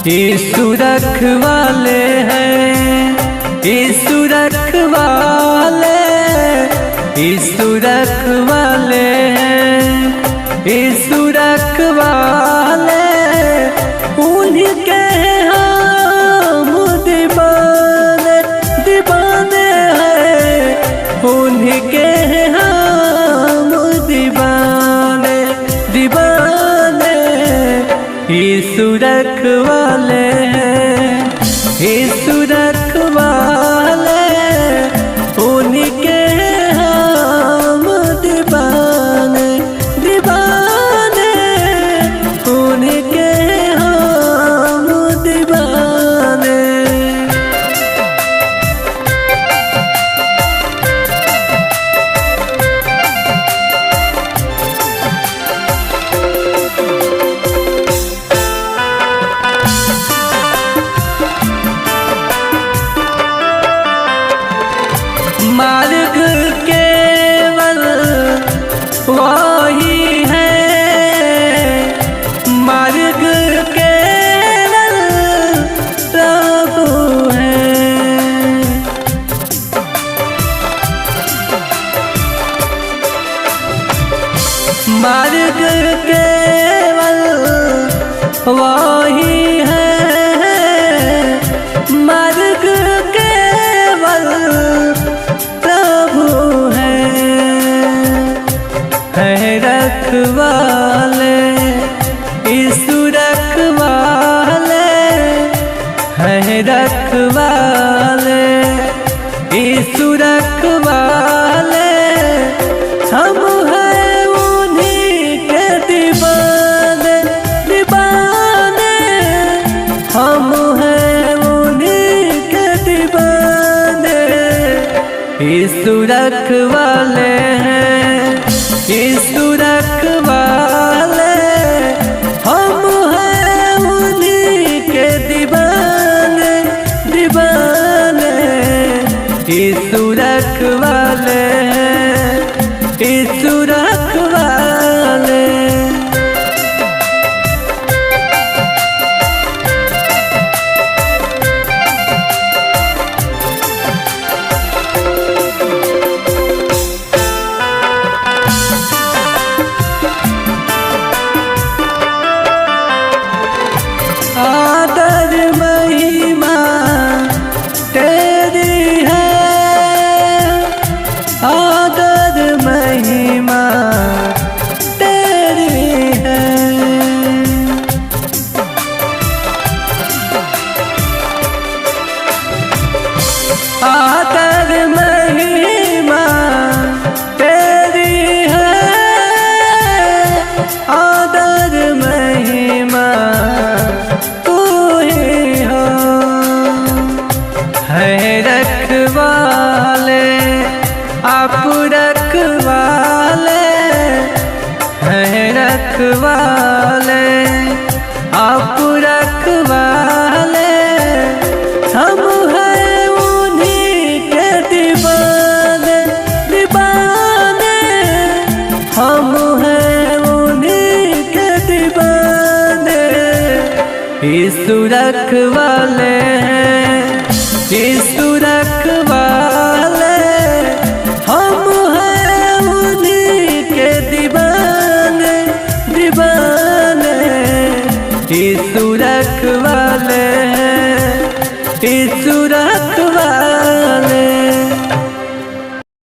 यीशु रखवाले हैं, यीशु रखवाले, यीशु रखवाले हैं, यीशु रखवाले। उन्हीं के हम दीवाने दीवाने हैं, उन्हीं के हम दीवाने दीवाने। यीशु रखवाले हैं, यीशु रखवाले, उन्हीं के हम दीवाने दीवाने, उन्हीं के हम दीवाने। मार्ग केवल वही है, मार्ग केवल प्रभु है। मार्ग केवल वही है, मार्ग केवल रखवाले, यीशु रखवाले हैं, रखवाले, यीशु रखवाले। हम हैं उन्हीं के दीवाने दीवाने, हम हैं उन्हीं के दीवाने। यीशु रखवाले हैं, यीशु रखवाले, हम हैं उन्हीं के दीवाने दीवाने। यीशु रखवाले हैं, यीशु रखवाले। आदर महिमा तेरी है, आदर महिमा तेरी है। आदर महिमा तेरी है, आदर महिमा रखवाले, आप रखवाले हैं, रखवाले, आप रखवाले। हम हैं उन्हीं के दीवाने दीवाने, हम हैं उन्हीं के दीवाने। यीशु रखवाले हैं, यीशु रखवाले, हम हैं उन्हीं के दीवाने दीवाने। यीशु रखवाले हैं, यीशु रखवाले।